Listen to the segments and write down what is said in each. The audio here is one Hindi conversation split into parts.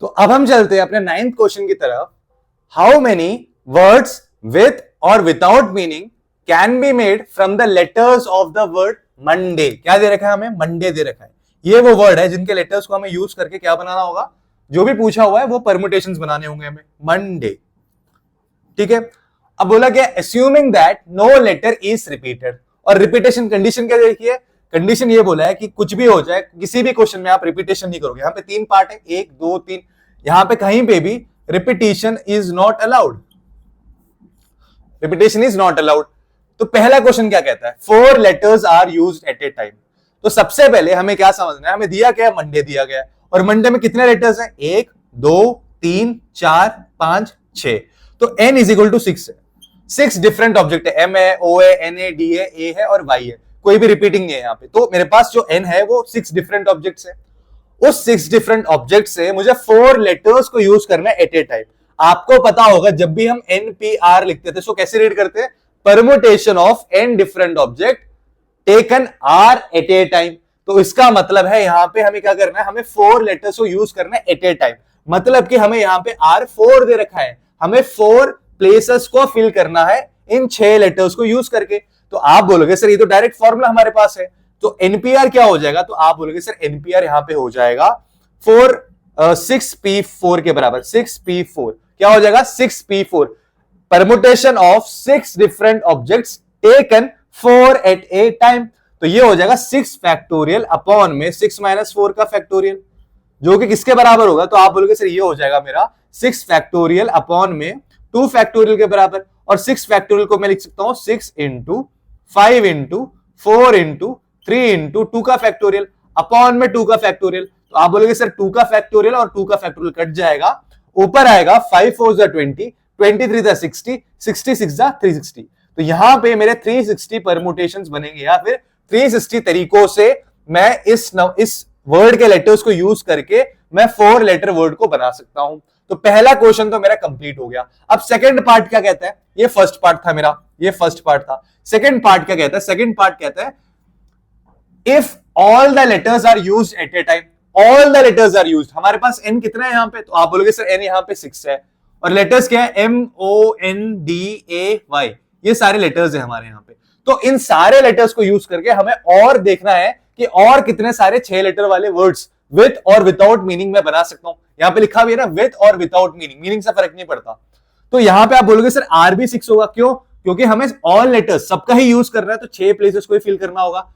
तो अब हम चलते हैं अपने 9th क्वेश्चन की तरफ। हाउ मेनी वर्ड्स विथ और without meaning can be made from the letters of the word Monday. क्या दे रखा है हमें? मंडे दे रखा है। ये वो वर्ड है जिनके लेटर्स को हमें यूज करके क्या बनाना होगा, जो भी पूछा हुआ है वो परम्यूटेशंस बनाने होंगे हमें। मंडे, ठीक है। अब बोला क्या? Assuming that no letter is repeated. और रिपीटेशन कंडीशन क्या देखिए, कंडीशन ये बोला है कि कुछ भी हो जाए, किसी भी क्वेश्चन में आप रिपीटेशन नहीं करोगे। यहां पे 3 पार्ट है, 1 2 3। यहां पे कहीं पे भी repetition is not allowed, repetition is not allowed. तो पहला क्वेश्चन क्या कहता है? 4 letters are used at a time. तो सबसे पहले हमें क्या समझना है, हमें दिया क्या है? मंडे दिया गया है। और मंडे में कितने लेटर्स हैं? 1 2 3 4 5 6। तो n इज इक्वल टू 6 है। 6 डिफरेंट ऑब्जेक्ट है, m है, o है, n है, d है, a है और y है। कोई भी रिपीटिंग नहीं है यहाँ पे। तो मेरे पास जो n है वो 6 डिफरेंट ऑब्जेक्ट्स है। उस 6 डिफरेंट ऑब्जेक्ट से मुझे 4 लेटर्स को यूज करना है एट ए टाइम। आपको पता होगा जब भी हम NPR लिखते थे तो कैसे रीड करते हैं? Permutation of n different object taken r at a time. तो इसका मतलब है यहां पे हमें क्या करना है? हमें 4 लेटर्स को यूज करना है एट ए टाइम। मतलब कि हमें यहां पे R4 दे रखा है, हमें 4 प्लेसेस को फिल करना है इन 6 लेटर्स को यूज करके। तो आप बोलोगे सर ये तो डायरेक्ट फॉर्मूला हमारे पास है, तो एनपीआर क्या हो जाएगा? तो आप बोलोगे सर एनपीआर यहां पे हो जाएगा 6p4 के बराबर। 6p4 क्या हो जाएगा? 6p4 permutation of 6 different objects taken 4 at a time. तो ये हो जाएगा 6 फैक्टोरियल अपॉन में 6 माइनस 4 का फैक्टोरियल, जो कि किसके बराबर होगा? तो आप बोलोगे सर ये हो जाएगा मेरा 6 फैक्टोरियल अपॉन में 2 फैक्टोरियल के बराबर। और 6 फैक्टोरियल को मैं लिख सकता हूं 6 इंटू 5 इंटू 4 इंटू 3 इंटू 2 का फैक्टोरियल अपॉन में 2 का फैक्टोरियल। तो आप बोलोगे सर 2 का फैक्टोरियल और 2 का फैक्टोरियल कट जाएगा, ऊपर आएगा 5 4 20, 23 60, 66 360। तो यहां पे मेरे 360 परम्यूटेशंस बनेंगे, या फिर 360 तरीकों से मैं इस वर्ड के लेटर्स को यूज करके मैं 4 लेटर वर्ड को बना सकता हूं। तो पहला क्वेश्चन तो मेरा कंप्लीट हो गया। अब सेकंड पार्ट क्या कहता है? ये फर्स्ट पार्ट था मेरा, ये फर्स्ट पार्ट था। सेकंड पार्ट क्या कहता है? सेकंड पार्ट कहता है if all the letters are used at a time. All the letters are used. हमारे पास n कितना है यहां पे? तो आप बोलोगे सर n यहां पे 6 है। और लेटर्स क्या है? MONDAY, ये सारे लेटर्स है हमारे यहां पे। तो इन सारे लेटर्स को यूज करके हमें और देखना है कि और कितने सारे 6 लेटर वाले वर्ड्स विथ और विदाउट मीनिंग में बना सकता हूं। यहां पे लिखा भी है ना विथ और विदाउट मीनिंग, मीनिंग से फर्क नहीं पड़ता। तो यहां पे आप बोलोगे सर R भी 6 होगा। क्यों? क्योंकि हमें ऑल लेटर्स सबका ही यूज करना है, तो 6 प्लेसेस को ही फिल करना होगा,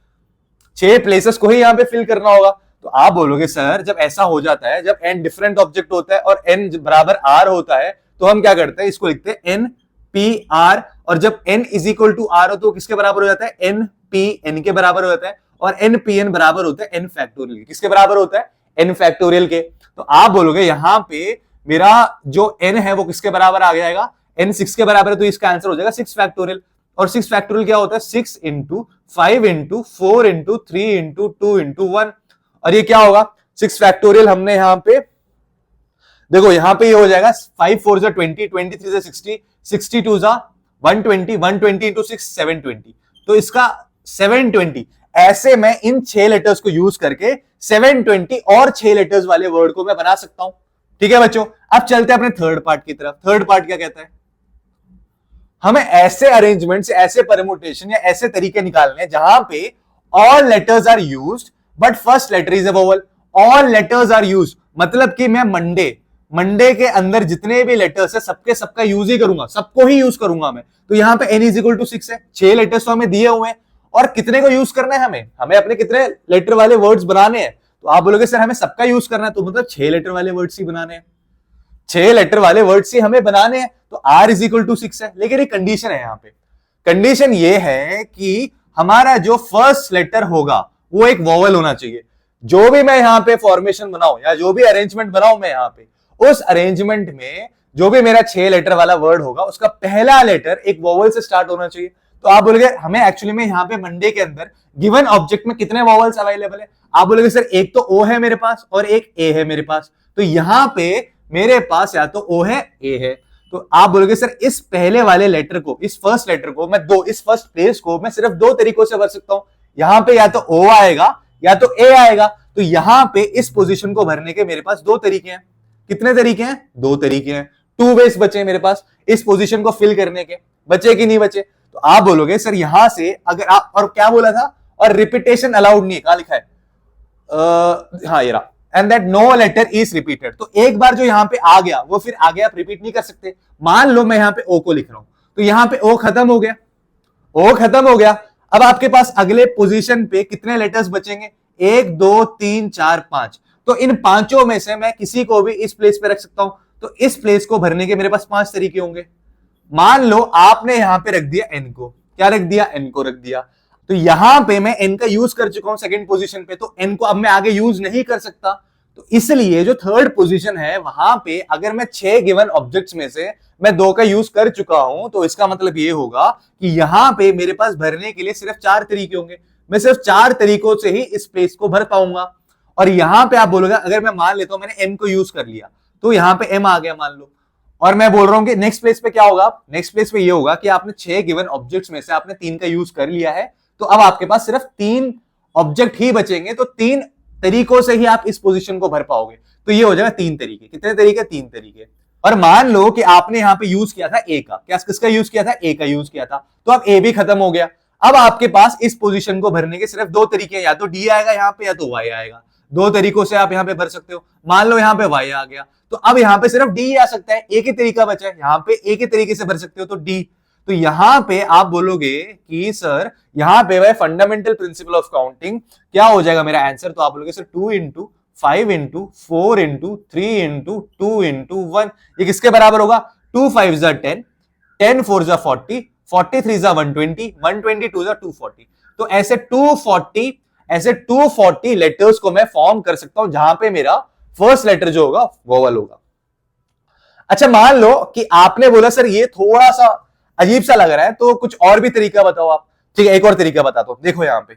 6 प्लेसेस को ही यहां पे फिल करना होगा। तो आप बोलोगे सर जब ऐसा हो जाता है, जब n डिफरेंट ऑब्जेक्ट होता है और n बराबर R होता है, तो हम क्या करते हैं? इसको लिखते हैं NPR। और जब n is equal to R हो तो किसके बराबर हो जाता है? NPN के बराबर हो जाता है। और NPN बराबर होता है n फैक्टोरियल के। किसके बराबर होता है? n फैक्टोरियल के। तो आप बोलोगे यहां पे मेरा जो n है वो किसके बराबर आ जाएगा? n 6 के बराबर है, तो इसका आंसर हो जाएगा 6 फैक्टोरियल। और 6 फैक्टोरियल क्या होता है? 6 into 5 into 4 into 3 into 2 into 1। और ये क्या होगा? 6 फैक्टोरियल हमने यहां पे देखो, यहां पे ये हो जाएगा 5 4 20, 23 60, 62 120, 120 इंटू 6 720। तो इसका 720। ऐसे मैं इन 6 लेटर्स को यूज करके 720 और 6 लेटर्स वाले वर्ड को मैं बना सकता हूं। ठीक है बच्चों, अब चलते हैं अपने थर्ड पार्ट की तरफ। थर्ड पार्ट क्या कहता है? हमें ऐसे अरेंजमेंट से ऐसे परम्यूटेशन या ऐसे तरीके निकालने हैं जहां पे all letters are used but first letter is a vowel. All letters are used मतलब कि मैं मंडे के अंदर जितने भी लेटर्स है सबका यूज ही करूंगा, सबको ही यूज करूंगा मैं। तो यहां पे n इज इक्वल टू 6 है, 6 लेटर्स तो हमें दिए हुए हैं और कितने को यूज करना है हमें अपने कितने लेटर वाले वर्ड्स बनाने हैं। तो आप बोलोगे सर हमें सबका यूज करना है, तो मतलब 6 लेटर वाले वर्ड्स ही बनाने हैं, 6 लेटर वाले वर्ड्स ही हमें बनाने हैं। तो r इज इक्वल टू 6 है। लेकिन एक कंडीशन है यहां पे। कंडीशन ये है कि हमारा जो फर्स्ट लेटर होगा वो एक वोवेल होना चाहिए। जो भी मैं यहां पे फॉर्मेशन बनाऊं या जो भी अरेंजमेंट बनाऊं मैं यहां पे, उस अरेंजमेंट में जो भी मेरा 6 लेटर वाला वर्ड होगा उसका पहला लेटर एक वोवेल से स्टार्ट होना चाहिए। तो आप बोलोगे हमें एक्चुअली में यहां पे मंडे के अंदर गिवन ऑब्जेक्ट में कितने वोवेल्स अवेलेबल है? आप बोलोगे सर एक तो ओ है मेरे पास और एक ए है मेरे पास। तो यहां पे मेरे पास या तो ओ है ए है। तो आप बोलोगे सर इस पहले वाले लेटर को, इस फर्स्ट लेटर को मैं इस फर्स्ट प्लेस को मैं सिर्फ 2 तरीकों से भर सकता हूं। यहां पे या तो ओ आएगा या तो ए आएगा। तो यहां पे इस पोजीशन को भरने के मेरे पास 2 तरीके हैं। कितने तरीके हैं? 2 तरीके हैं। 2 वेज बचे मेरे पास इस पोजीशन को फिल करने के, बचे कि नहीं बचे? तो आप बोलोगे सर यहां से अगर आप, और क्या बोला था, और रिपीटेशन अलाउड नहीं है, कहां लिखा है? हाँ ये रहा, and that no letter is repeated. तो एक बार जो यहां पे आ गया वो फिर आगे आप रिपीट नहीं कर सकते। मान लो मैं यहां पे ओ को लिख रहा हूं, तो यहां पे ओ खत्म हो गया, ओ खत्म हो गया। अब आपके पास अगले पोजीशन पे कितने लेटर्स बचेंगे? 1 2 3 4 5। तो इन पांचों में से मैं किसी को भी इस प्लेस पे रख सकता हूं। तो इस प्लेस को भरने के मेरे पास 5 तरीके होंगे। मान लो आपने यहां पे रख दिया एन को, क्या रख दिया? एन को रख दिया। तो यहां पे मैं एन का यूज कर चुका हूं सेकंड पोजीशन पे, तो एन को अब मैं आगे यूज नहीं कर सकता। तो इसलिए जो थर्ड पोजीशन है वहां पे अगर मैं 6 गिवन ऑब्जेक्ट्स में से मैं 2 का यूज कर चुका हूं, तो इसका मतलब ये होगा कि यहां पे मेरे पास भरने के लिए सिर्फ 4 तरीके होंगे। मैं सिर्फ 4 तरीकों से ही इस प्लेस को भर पाऊंगा। और यहां पे आप बोलोगे अगर मैं मान लेता हूं मैंने एम को यूज कर लिया, तो यहां पे एम आ गया मान लो, और मैं बोल रहा हूं कि नेक्स्ट प्लेस पे क्या होगा? नेक्स्ट प्लेस पे ये होगा कि आपने 6 गिवन ऑब्जेक्ट्स में से आपने 3 का यूज कर लिया है, तो अब आपके पास सिर्फ 3 ऑब्जेक्ट ही बचेंगे। तो 3 तरीकों से ही आप इस पोजीशन को भर पाओगे। तो ये हो जाएगा 3 तरीके। कितने तरीके? 3 तरीके। और मान लो कि आपने यहां पे यूज किया था ए का, क्या किसका यूज किया था? ए का यूज किया था, तो अब ए भी खत्म हो गया। अब आपके पास इस पोजीशन को भरने के सिर्फ 2 तरीके हैं, या तो डी आएगा यहां पे या तो वाई आएगा। 2 तरीकों से आप यहां पे भर सकते हो। मान लो यहां पे वाई आ गया, तो अब यहां पे सिर्फ डी आ सकता है, एक ही तरीका बचा है, यहां पे एक ही तरीके से भर सकते हो तो डी। तो यहां पे आप बोलोगे कि सर यहां पे भाई फंडामेंटल प्रिंसिपल ऑफ काउंटिंग क्या हो जाएगा मेरा आंसर? तो आप बोलोगे sir 2 into 5 into 4 into 3 into 2 into 1, ये किसके बराबर होगा? 2 5 जा 10, 10 4 जा 40, 43 जा 120, 122 जा 240। तो ऐसे 240 लेटर्स को मैं फॉर्म कर सकता हूं, जहां पे मेरा फर्स्ट लेटर जो होगा वोवल होगा। अच्छा मान लो कि आपने बोला सर ये थोड़ा सा अजीब सा लग रहा है, तो कुछ और भी तरीका बताओ आप। ठीक है, एक और तरीका बताता हूं। देखो यहां पे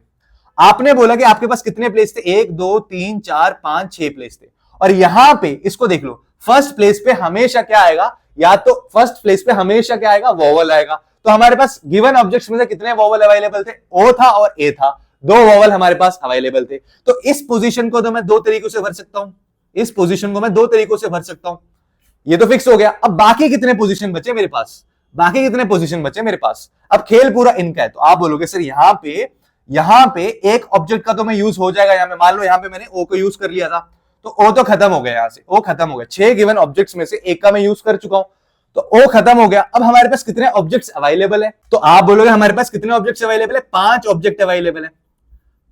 आपने बोला कि आपके पास कितने प्लेस थे? 1 2 3 4 5 6 प्लेस थे, और यहां पे इसको देख लो, फर्स्ट प्लेस पे हमेशा क्या आएगा? या तो फर्स्ट प्लेस पे हमेशा क्या आएगा? वोवल आएगा। तो हमारे पास गिवन ऑब्जेक्ट्स में से कितने वोवल अवेलेबल थे? ओ था और ए था, 2 वोवल हमारे पास अवेलेबल थे। तो इस पोजीशन को तो मैं 2 तरीकों से भर सकता हूं, इस पोजीशन को मैं 2 तरीकों से भर सकता हूं। ये तो फिक्स हो गया। अब बाकी कितने पोजीशन बचे मेरे पास? बाकी कितने पोजीशन बचे मेरे पास? अब खेल पूरा इनका है। तो आप बोलोगे सर यहां पे एक ऑब्जेक्ट का तो मैं यूज हो जाएगा। यहां पे मान लो यहां पे मैंने ओ को यूज कर लिया था, तो ओ तो खत्म हो गया, यहां से ओ खत्म हो गया। 6 गिवन ऑब्जेक्ट्स में से एक का मैं यूज कर चुका हूं, तो ओ खत्म हो गया। अब हमारे पास कितने ऑब्जेक्ट्स अवेलेबल है? तो आप बोलोगे हमारे पास कितने ऑब्जेक्ट्स अवेलेबल है? 5 ऑब्जेक्ट अवेलेबल है,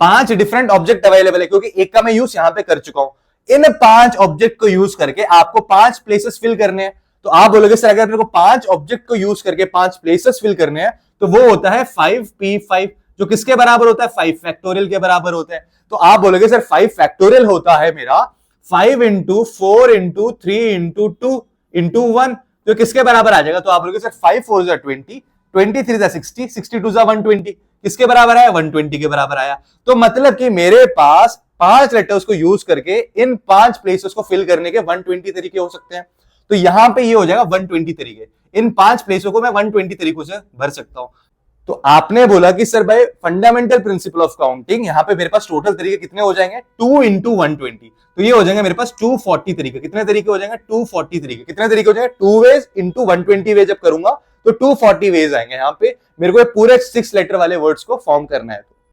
5 डिफरेंट ऑब्जेक्ट अवेलेबल है, क्योंकि एक का मैं यूज यहां पे कर चुका हूं। इन 5 ऑब्जेक्ट को यूज करके आपको 5 प्लेसेस फिल करने हैं। तो आप बोलोगे सर अगर मेरे को 5 ऑब्जेक्ट को यूज करके 5 प्लेसेस फिल करने हैं, तो वो होता है 5p5, जो किसके बराबर होता है? 5 फैक्टोरियल के बराबर होता है। तो आप बोलोगे सर 5 फैक्टोरियल होता है मेरा 5 इंटू 4 इंटू 3 इंटू 2 इंटू 1, जो किसके बराबर आ जाएगा? तो आप बोलोगे सर 5 4 जा 20, 23 जा 60, 62 जा 120, किसके बराबर आया? 120 के बराबर आया। तो मतलब कि मेरे पास 5 लेटर्स को यूज करके इन 5 प्लेसेस को फिल करने के 120 तरीके हो सकते हैं। तो यहां पे ये हो जाएगा 120 तरीके। इन 5 प्लेसों को मैं 120 तरीकों से भर सकता हूं। तो आपने बोला कि सर भाई फंडामेंटल प्रिंसिपल ऑफ काउंटिंग, यहां पे मेरे पास टोटल तरीके कितने हो जाएंगे? 2 इंटू 120, तो ये हो जाएंगे मेरे पास 240 तरीके। कितने तरीके हो जाएंगे? 240 तरीके। कितने तरीके हो जाएंगे? 2 वेज इंटू 120 वेज जब करूंगा तो 240 वेज आएंगे। यहां पे मेरे को पूरे 6 लेटर वाले वर्ड्स को फॉर्म करना है।